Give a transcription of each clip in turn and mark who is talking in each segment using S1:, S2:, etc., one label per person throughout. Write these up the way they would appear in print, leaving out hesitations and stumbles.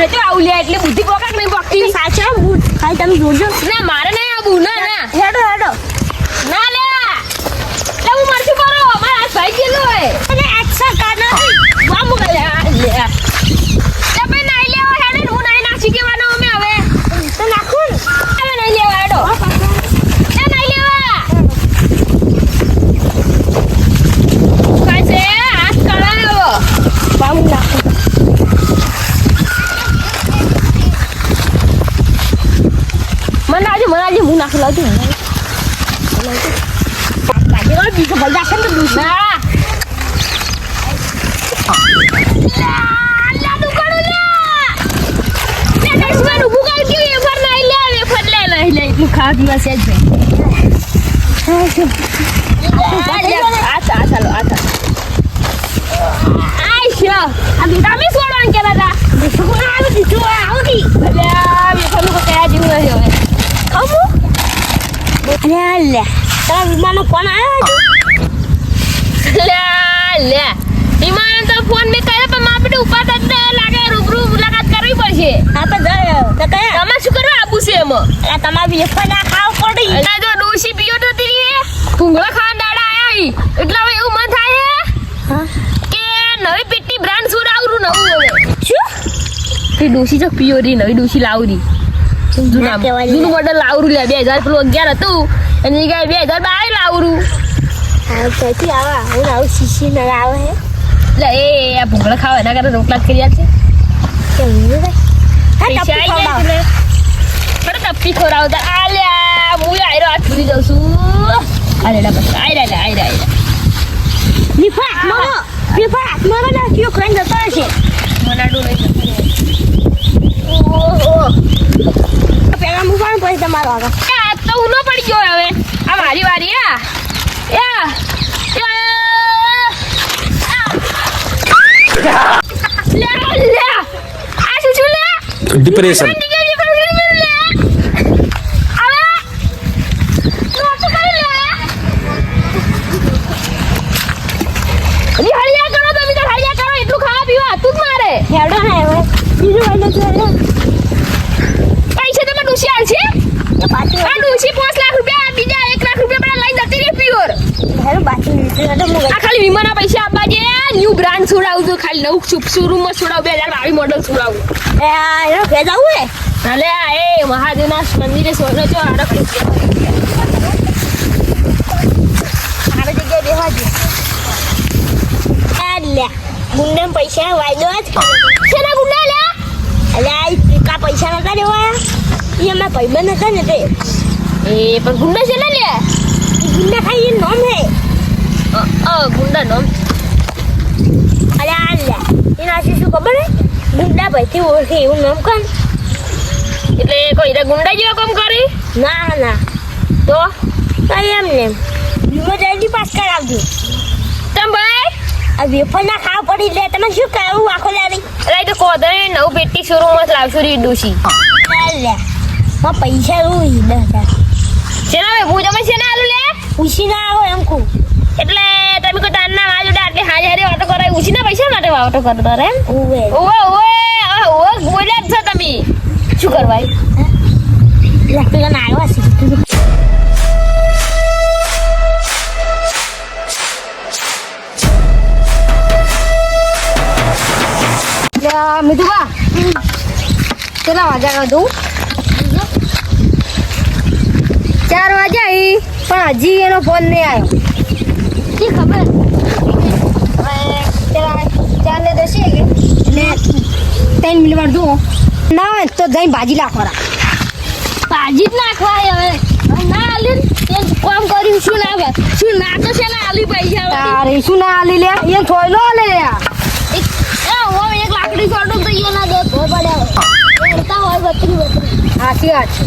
S1: તમે તો આવું લે એટલે બુદ્ધિ પોકાક નહીં પોકતી
S2: સાચો બૂટ ખાલી તમે જોજો
S1: ના મારે નહીં આવું ના
S2: હેડો
S1: ના લે હું મરશું કરો મારા હાથ ભાઈ ગયેલો હે
S2: અને એક્સ્ટ્રા કાનો
S1: વામ લે લે તમે નહીં લેવા હેડે હું નહીં નાખી કેવાનો અમે હવે
S2: તો નાખું
S1: હવે નહીં લેવા હેડો એ નહીં લેવા કાસે હાથ કળાયો
S2: વામ નાખું
S1: મને આજે હું નાખી લાવજો
S2: બીજો ભાઈ આખે તો દૂધ
S1: ના લા દુકાનો લે દસમાં નું ભૂકાલ કે વેફર નહીં લે વેફર લે તું ખા દીવા છે જ આ ચાલો આઈશા તમે છોડવાનું કેલા તા
S2: આવી દીધું આવતી
S1: અલ્યા વેફર નું કયા જેવું નથી હવે ખાવું
S2: અરે લે તારા વિમાનનો ફોન આવ્યો
S1: લે વિમાન તો ફોન મે કર્યો પણ આપણે ઉપાતા જ લાગે રૂબરૂ મુલાકાત કરવી પડશે
S2: હા તો જાય તો કયા
S1: તમે શું કરવા આબુ છે એમાં
S2: આ તમારે વેફર ના ખાવ પડી
S1: આ જો ડોસી પીયો તો તીરી ભૂંગળા ખાવા દાડા આયા એટલે હવે એવું મન થાય
S2: હા
S1: કે નવી પેટી બ્રાન્ડ સુરાવરું નવું હવે
S2: શું
S1: તે ડોસી જો પીયો રી નવી ડોસી લાવરી
S2: ના કહેવાય
S1: જૂનું મોડલ લાવરું લે 2000 પેલું 11 હતું એની જગ્યાએ 2022 લાવરું
S2: હા કઈથી આવા હું આવું શીશી ન આવે હે
S1: લે એ આ ભૂંગળા ખાવા એના કરતા રોટલા જ કરી છે
S2: કેવું રે હા
S1: પૈસા
S2: ટપ્પી
S1: આઈ
S2: ખવડાવ
S1: જાય એટલે બડે ટપ્પી ખવડાવતા આલ્યા હું આયરો હાથ ભૂલી જાઉં છું આલેલા બસ આયરા
S2: વિફર હાથમાં ના કયો ખાઈને જતો હશે
S1: મનાડું નહીં
S2: ઓહો પેલા મૂકવાનું પછી તમારો આગળ
S1: આ તો ઉનો પડી ગયો હવે આ મારી વારી યા લે આ શું લે
S3: डिप्रेशन
S2: હેડો ને હવે બીજું વાયલો તો હેડો
S1: પૈસા તમે ડૂસી આલશે
S2: પાછી
S1: આ ડૂસી 5 લાખ રૂપિયા બીજા 1 લાખ રૂપિયા પણ લઈ જતી રહી પ્યોર
S2: હેડો પાછી હેડો મુગા
S1: આ ખાલી વિમાના પૈસા આપવા જે ન્યુ બ્રાન્ડ છોડાવું તો ખાલી નવું શોરૂમમાં છોડાવું 2022 મોડલ છોડાવું
S2: એ આ હેડો ભેજ આવું હે
S1: અલે આ એ મહાદેવના મંદિરે સોનો જો આડો
S2: આ જગ્યાએ બેહવા દે આ લે ગુંડા પૈસા વાયદો જ
S1: શેના ગુંડા લે
S2: અલે આ કા પૈસા નતા દેવાયા એ અમે ભાઈબંધ હતા ને તે
S1: એ પણ ગુંડા છે ને લે
S2: ગુંડા ખાઈ નામ હે
S1: ગુંડા નામ
S2: અલે આ લે એના શું ખબર હે ગુંડા ભાઈથી ઓળખે એવું નામ કાન
S1: એટલે કોઈ રે ગુંડા જેવા કામ કરી
S2: ના
S1: તો
S2: કઈ એમ ને વિમો જલ્દી પાસ કરાવજો
S1: તમ ભાઈ
S2: આ વેફર ના ખાવ પડી લે તમે શું કરું આખો લારી
S1: અરે તો કોદરે નવું પેટી શોરૂમમાં લાવશું રી ડોસી
S2: લે માં પૈસા રૂઈ 10,000
S1: શેના વે હું તમે શેના આલુ લે
S2: ઉસી ના આવો એમ કહું
S1: એટલે તમે કો તારના વાજો ડાટે હાજે હારે ઓટો કરાય ઉછીના પૈસા માટે ઓટો કરતો રે
S2: ઓવે
S1: ઓવે બોલ્યા જ છો તમે શું કરવાય
S2: પેલા ના આવ્યા છે
S1: મિતુબા કેટલા વાગ્યા દઉં 4 વાગ્યા પણ હજી એનો ફોન નહીં આવ્યો
S2: શી ખબર
S1: હવે 4 ને 10 એટલે 3 મિનિટ વાર દઉં ના હોય તો જઈ ભાજી નાખવાના
S2: ભાજી જ નાખવા હવે ના આલ્યું એ કામ કર્યું શું ના તો છે ને આલી પૈસા
S1: તારે શું ના આલી લે એ થોયલો લે
S2: એક લાકડી છોડું તો એ ના દે તો પડ્યા એડતા હોય બત્રી
S1: સાચી વાત છે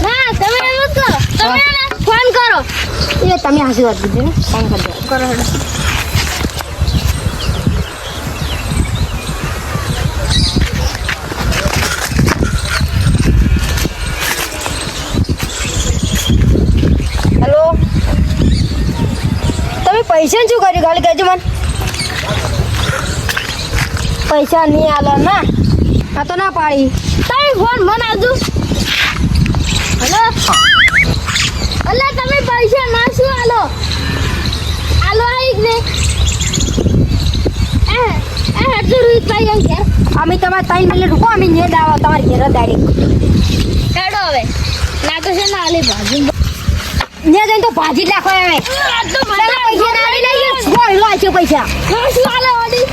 S2: ના તમે એમ જ કરો તમે ફોન કરો
S1: એ તમે હાસી વાત કીધી ને ફોન કરી દો
S2: કરો હેડો પૈસા શું કર્યું ખાલી કહેજો મને પૈસા નહીં આલો ના આ તો ના પાડી તારી ફોન મને આજુ હલો અલ્લા તમે પૈસા ના શું આલો આલો આઈ ને હજુ રોહિતભાઈ એમ ઘેર અમે તમારે 3 મિનિટ રૂકો અમે ને દાવા તમારી ઘેર ડાયરેક્ટ હેડો હવે ના તો છે ના આલે ભાજી ને જઈને તો ભાજી જ નાખો હવે આ તો મને પૈસા ના આલી લઈ છોડ લો છે પૈસા શું આલે ઓડી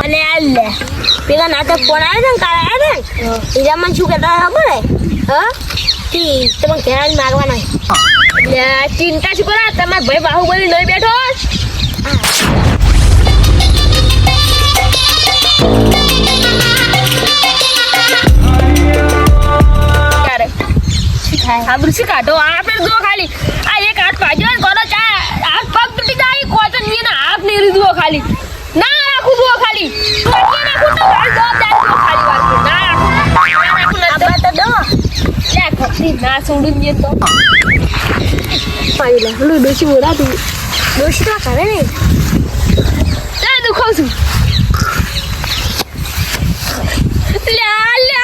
S1: અને આલે પેલા નાટક ફોન આવ્યો ને કાલે આવ્યો ને એમાં મને શું કહેતા ખબર હે હા તી તમે ઘેર મારવાના એટલે ચિંતા શું કરા તમારા ભાઈ બાહુબલી લઈ બેઠો આ બુરસી કાઢો આ પેર જો ખાલી આ એક હાથ પાજો ને કોનો ચા હાથ પગ તૂટી જાય કોતો ની ના હાથ ની રીદવો ખાલી ના રાખું જો ખાલી બાકી રાખું તો ભાઈ જવાબદાર જો ખાલી વાત ના રાખું ના તો દો લે ખપરી ના છોડું ને તો પાઈ લે હલો ડોસી બોલા તું ડોસી તો કરે ને લે દુખો છું લે લે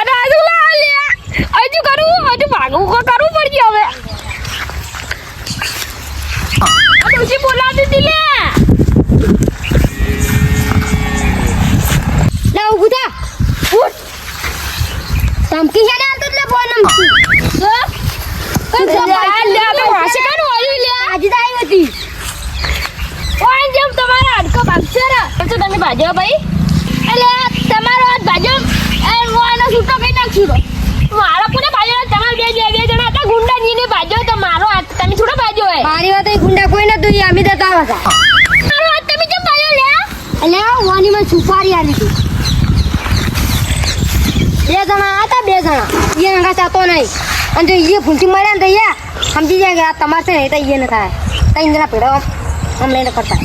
S1: અને આજુ લે હજુ કરું હજુ ભાગવું કરવું પડશે હવે ડોસી બોલાવી દીધી લે
S2: ઉભું થા ઉઠ ધમકી છે ને આલતો એટલે ફોન નમકી તો
S1: લે તો વાસે કાનું આવ્યું લે
S2: આજે તો આવી હતી
S1: ઓન જેમ તમારા હાડકો ભાગશે રે તો તમે ભાજો ભાઈ એટલે તમારો હાથ ભાજો એ મોનો છૂટો કઈ નાખશું તો મારા કોને ભાજો તમારે બે જણા હતા ગુંડા નીને ભાજો તો મારો હાથ તમે છોડો ભાજો હે
S2: મારી વાત એ ગુંડા કોઈ નતું અમે તો તાવ હતા
S1: મારો હાથ તમે કેમ ભાજો લે
S2: એટલે વાની માં સુપારી આલી હતી 2 જણા હતા 2 જણા એ નગા ચાતો નહીં અને જો એ ભૂલથી મળ્યા ને તો સમજી જાય કે આ તમારે છે ને તો એ ન થાય 3 જણા પેડો અમને ન કરતા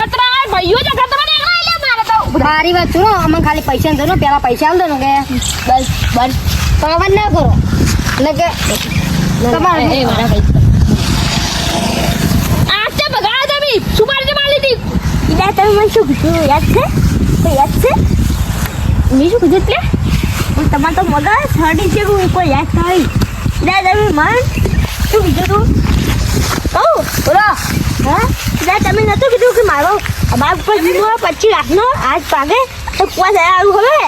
S1: કતરા ભાઈઓ જ કતરા ને લે મારે તો
S2: મારી વાત સુનો અમને ખાલી પૈસા દો ને પેલા પૈસા આલ દો ને કે બસ બસ પગવાન ના કરો ને કે તમારે
S1: એ મારા ભાઈ આતે બગા તમે સુપાર જે માલી દી ઈલા તમે મને શું કીધું યાદ છે મેં શું કીધું એટલે તમાર તો મગજ હડી છે કોઈ યાદ થાય ઈલા તમે મન શું કીધું તું બોલો હા ઈલા તમે નતું કીધું કે મારો બાપ પર જીવો 25 લાખનો આજ પાગે તો પોસ આવ્યું હવે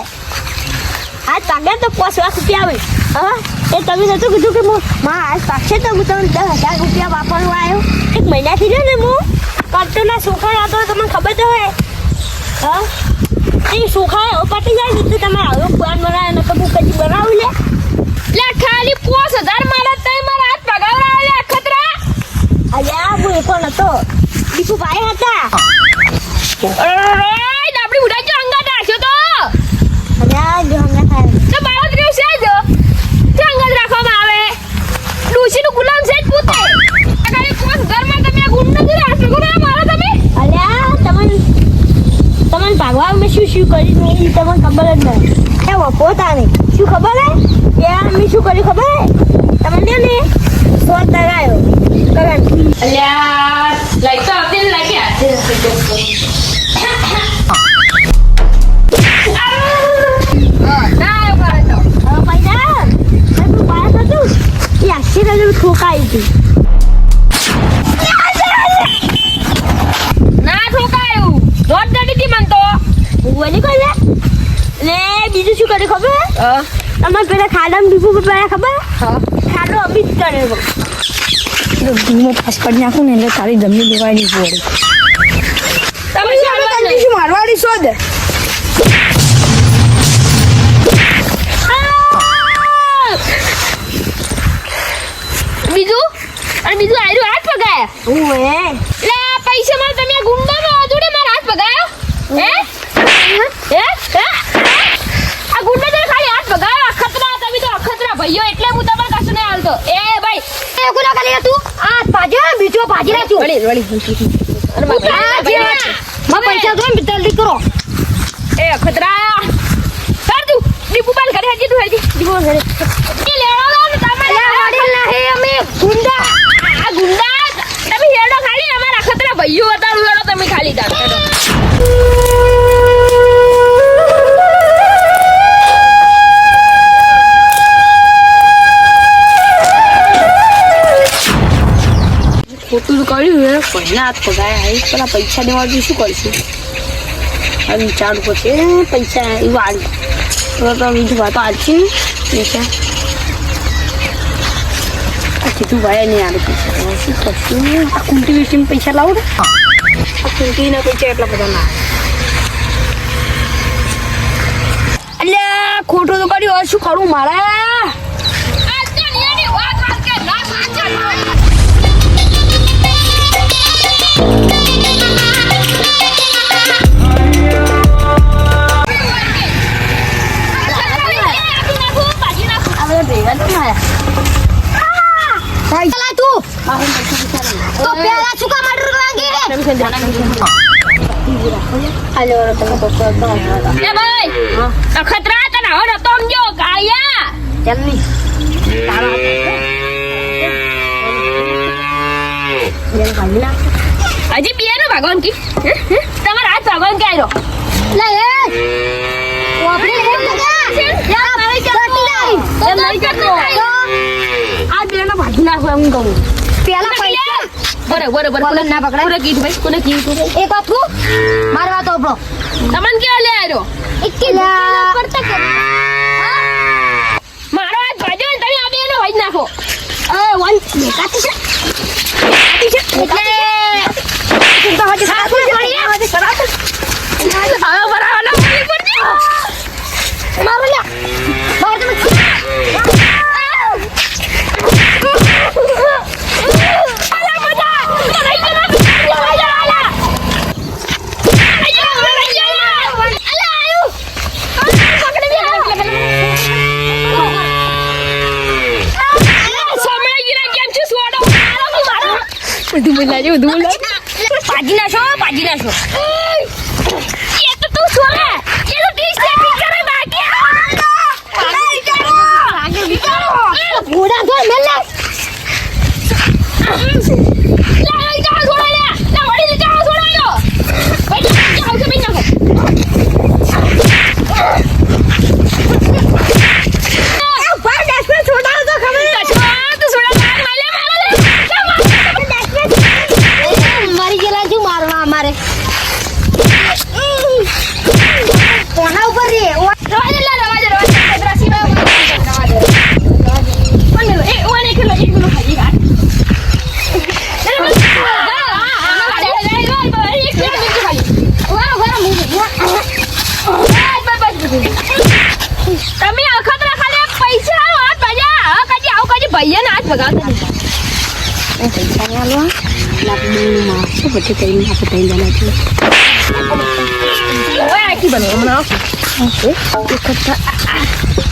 S1: આજ પાગે તો 5 લાખ રૂપિયા આવે હા એ તમે નતું કીધું કે માં આજ પાકશે તો હું તમને 10,000 રૂપિયા વાપરવા આવ્યો 1 મહિનાથી ને હું કરતો ના સુખાય હતો તમને ખબર તો હોય હા એ સુખાય પટી જાય ને તો તમારે હવે પ્લાન બનાવે ને કબૂ કદી બનાવું લે ખાલી 5,000 મારા તઈ મારા હાથ પગાવડા લે ખતરા અલ્યા હું એકો નતો બીજુ ભાઈ હતા ઓય ડાબડી ઉડા જો અંગા નાખ્યો તો અલ્યા જો અંગા થાય તો બાળક રહ્યો છે જો તે અંગા રાખવામાં આવે ડોશી નું ગુલામ છે જ પોતે ખાલી 5,000 માં તમે ગુંડ નથી રાખો ના મારો તમે અલ્યા તમને ભાગવા મેં શું કર્યું નહીં તમને ખબર જ નહીં એ વપોતા નહીં શું ખબર હે યાર મેં શું કર્યું ખબર હે તમને ને સોત દગાયો કરન અલ્યા લાઈક તો આવતી ને લાગી હાથે ના કરે તો પૈસા તું પાસ હતું એ આશી રજુ ઠોકાઈ હતી ના ઠોકાયું રોડ દડી મન તો ઓલી કોઈ લે બીજું શું કરે ખબર તમારે પેલા ખાડામાં ડીપુ પેલા ખબર ખાડો અમી જ કરે ધીમો પાસ કરી નાખું ને એટલે તારી જમીન દેવાય નહીં પડે તમે શું મારવાડી શોધ બીજું આયરું હાથ પગાયા લે પૈસા માં તમે ગુંડા નો જોડે મારા હાથ પગાયો હે આ ગુંડા તો ખાલી હાથ પગાયો અખતરા તમે તો અખતરા ભાઈઓ એટલે હું તમને કશું નહીં હાલતો એ ભાઈ એ ગુના કરી તું આ ભાજો બીજો ભાજી નાખ્યો વળી અરે માં પૈસા દો ને જલ્દી કરો એ અખતરા કર તું કુબાલ કરે હજી તું હજી જીવો કરે એ લેડો ને તમારે
S2: વડીલ નહીં અમે ગુંડા.
S1: આ ગુંડા તમે હેડો ખાલી અમારા ખતરા ભાઈઓ હતા હેડો તમે ખાલી તાર ખોટું કર્યું હે કોઈને હાથ પગાયા હે પેલા પૈસા દેવા શું કરશું આ વિચારું પછી પૈસા એ વાળી તો બીજું વાતો આવશે પૈસા કીધું ભાઈ નહીં આવે પૈસા શું કરશું આ કુંટી વેચીને પૈસા લાવો ને આ કુંટીના પૈસા એટલા બધા ના એટલે ખોટું તો કર્યું શું કરું મારે
S2: તો પેલા ચુકા મારું લાગે
S1: એ ભાઈ અખતરા તને હવે નતો સમજો કાયા જલ્દી હજી બે નો ભગવાન કી તમારા હાથ ભગવાન કે આવ્યો
S2: લે એ ઓપરે એમ
S1: આ બે નો ભાગી નાખો એમ કહું
S2: પેલા પૈસા
S1: બરોબર
S2: બોલો ના પકડાય.
S1: કોને કીધું ભાઈ કોને કીધું
S2: એક વાત કહું મારી વાત ઓપરો
S1: તમને ક્યાં લે આવ્યો
S2: પડતા કે
S1: મારો હાથ ભાજો ને તમે આ બે નો ભાઈ નાખો વન કાટી છે
S2: એટલે
S1: તો હજી સાફ પડી હજી ખરાબ હવે બરાબર પડી
S2: મારો લે બહાર તમે
S1: પાજી નાખો એ તો તું છોડે એ તો 30 સેકન્ડ કરે બાકી
S2: ઘોડા ઘર મેલે
S1: લે જાવ છોડે લે વડી જાવ છોડાયો ભાઈ જાવ કે બી નાખો ભાઈ ડેસ્પે છોડાવ તો ખબર તું છોડા મારે
S2: મારી ગયેલા શું મારવા અમારે કોના ઉપર રે
S1: રવા દે દ્રાસી માં પણ એ ઓને ખેલો એક કિલો ખાઈ ગાટ તમે અખતરા ખાલી પૈસા હાથ ભજા કજી આવ કજી ભૈયા હાથ ભગાવતા પૈસા ને આલો લાપ દોનું માં શું બધે કરીને આપણે તઈ જાના છે ઓય આકી બનો હમણાં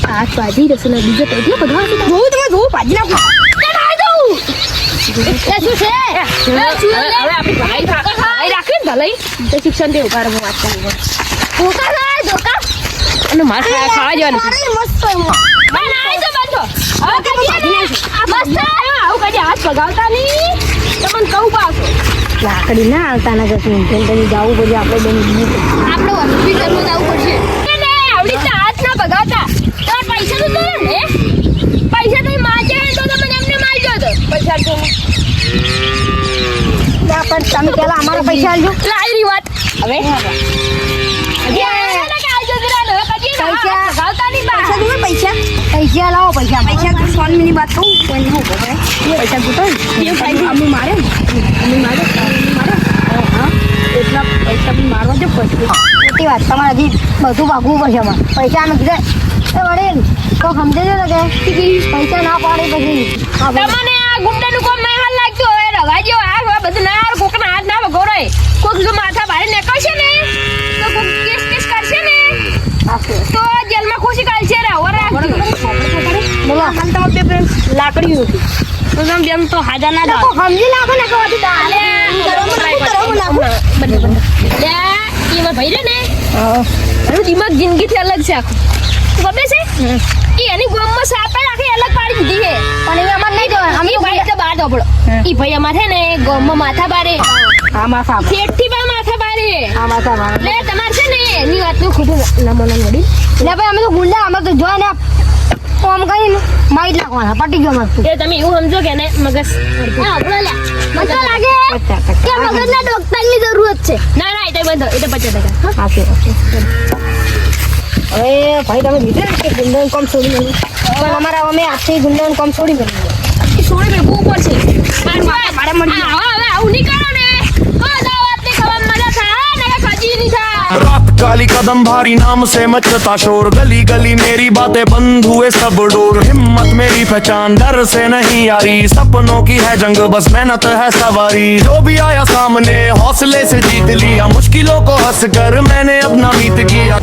S1: હાથ ભાજી રસોના બીજો તો એટલો બધો હાથ જોઉં તમે જોઉં ભાજી નાખો શું છે હવે આપણી ભાઈ રાખી ને ભલાઈ તો શિક્ષણ તે ઉભા રહો વાત કરી ધોકા અને માર ખાવા જવાનું
S2: મસ્ત
S1: મને આઈ તો બંધો હવે કદી મસ્ત આવું કદી હાથ પગાવતા નહીં તમને કહું પાછો લાકડી ના આવતા ના જતું તમે જાવું પડે આપણે બેન આપણે હોસ્પિટલમાં જવું પડશે ને આવડી તો હાથ ના પગાવતા તો પૈસા તો દો ને પૈસા તો માજે તો તમે એમને મારજો તો પૈસા તો
S2: પણ તમે પેલા અમારા પૈસા આલજો
S1: લાયરી વાત હવે
S2: પૈસા લાવો પૈસા
S1: પૈસા તો સોનમીની વાત કહું કોઈ હું ખબર પૈસા તો અમે મારે હા એટલા પૈસા બી મારવા જો પછી
S2: મોટી વાત તમારે હજી બધું ભાગવું પડશે અમારે પૈસા અમે કીધે એ વડીલ તો સમજે છે ને કે પૈસા ના પાડે પછી
S1: તમને આ ગુંડાનું કોમ મેં હાલ લાગતું હવે રવાજો આ બધું ના કોકના હાથ ના વગોરાય કોક જો માથા ભારે નીકળશે ને તો કોક કેસ કરશે ને તો જેલમાં ખુશી કાઢશે રે હવે રાખજો
S2: બોલો
S1: હાલ તો બે લાકડી હતી તો તમે બેન તો હાજા ના
S2: તો સમજી નાખો ને કે બધું
S1: અલે બંધ લે ઈ ભાઈ રે ને મારું દિમાગ જિંદગીથી અલગ છે આખું
S2: ખબર છે ઈ એની ગોમમાં સાપે રાખી અલગ પાડી દીધી છે
S1: પણ એ અમાર નહીં જોવાનું અમે
S2: ઈ ભાઈ એટલે બહાર દોપડો ઈ ભાઈ અમાર છે ને ગોમમાં માથા બારે
S1: આ માથા
S2: શેઠથી બા માથા બારે
S1: આ માથા મારે
S2: લે તમાર છે ને એની વાતનું ખોટું ના મનન વડી
S1: લે ભાઈ અમે તો ગુંડા અમે તો જો ને કોમ કરીને માઈટ નાખવાના પટી ગયો મસ્ત
S2: એ તમે એવું સમજો કે ને મગજ હા આપણો લે મને તો લાગે કે મગજના ડોક્ટરની જરૂરત છે ના ના એ તો બંધ એ તો 50%
S1: હા છે હવે ભાઈ તમે લીધે ને કે ગુંડાનું કામ છોડી મેળવું પણ અમારા અમે આજથી ગુંડાનું કામ છોડી મેળવું
S2: એ સોળે બે બહુ પડશે મારે મળી હવે આવું નહીં કરો ને તો દાવત ની ખબર મજા થાય ને ખજી નહીં થાય
S3: रात काली कदम भारी नाम से मचता शोर गली गली मेरी बातें बंद हुए सब डोर हिम्मत मेरी पहचान डर से नहीं यारी सपनों की है जंग बस मेहनत है सवारी जो भी आया सामने हौसले से जीत लिया मुश्किलों को हंस कर मैंने अपना बीत किया